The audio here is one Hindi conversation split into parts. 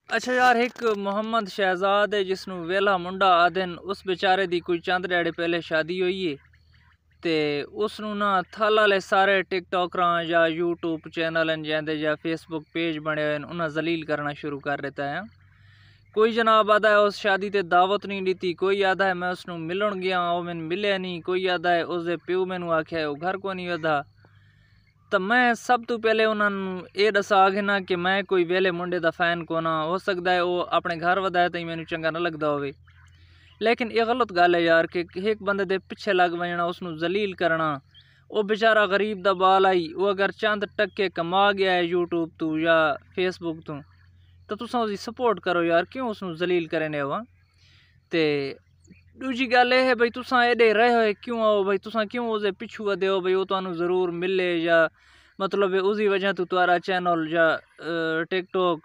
अच्छा यार, एक मोहम्मद शहजाद है जिसनों वेला मुंडा आदन, उस बेचारे दी कोई चंद ध्याड़े पहले शादी हुई है। ते उसनों ना थल वाले सारे टिकटॉकरां या यूट्यूब चैनल जैंदे या फेसबुक पेज बने हुए उन्हें जलील करना शुरू कर देता है। कोई जनाब आदा है उस शादी ते दावत नहीं दी थी, कोई आदा है मैं उसनों मिलन गया वो मैंने मिले नहीं, कोई आदा है उसके प्यो मैनू आख्या वो घर को नहीं वधा। तो मैं सब तो पहले उन्होंने ये दसा आगे ना कि मैं कोई वेले मुंडे का फैन को ना हो सकता है वो अपने घर वधाए तो मैनू चंगा ना लगता हो। लेकिन ये गलत गल है यार कि एक बंदे दे पिछे लग बजना, उसनू जलील करना। वो बेचारा गरीब दा बाल आई, वो अगर चंद टक्के कमा गया है यूट्यूब तू या फेसबुक तो तुसा उसकी सपोर्ट करो यार, क्यों उसनू जलील करने वा। ते दूजी गल है भाई तुसा एडे रहे हो क्यों आओ भाई, तुसा क्यों उसके पिछू वधे हो भाई, वो तुहानू जरूर मिले या मतलब उसकी वजह तो तुम्हारा चैनल या टिकटॉक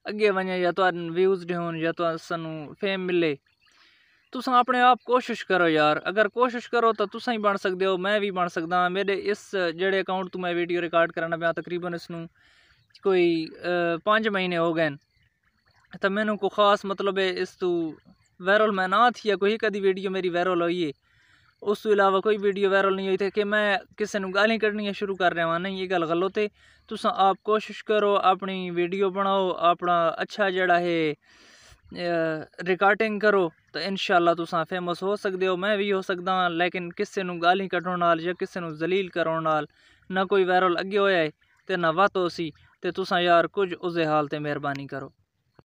अगे वने या तो व्यूज होन या तो सानू फेम मिले। तुसा अपने आप कोशिश करो यार, अगर कोशिश करो तो तुसा ही बन सकते हो, मैं भी बन सकता हाँ। मेरे इस जेड़े अकाउंट तो मैं वीडियो रिकॉर्ड करना पाया तकरीबन इसनू कोई 5 महीने हो गए। तो मैनू को खास मतलब है इस तू वायरल मैं ना थी या कोई कदी वीडियो मेरी वायरल हुई है, उस तो इलावा कोई वीडियो वायरल नहीं हुई थी कि मैं किसी ने गाली कढ़नी शुरू कर रहा नहीं, ये गल गलत है। तुसा आप कोशिश करो, अपनी वीडियो बनाओ, अपना अच्छा जड़ा है रिकॉर्डिंग करो, तो इंशाल्लाह तुसा फेमस हो सकते हो, मैं भी हो सकता हाँ। लेकिन किसी ने गाली कढ़ने नाल या किसी ने जलील करने नाल ना कोई वायरल अगे होया है ते ना वत हो सी, ते तुसा यार कुछ उसदे हाल ते मेहरबानी करो।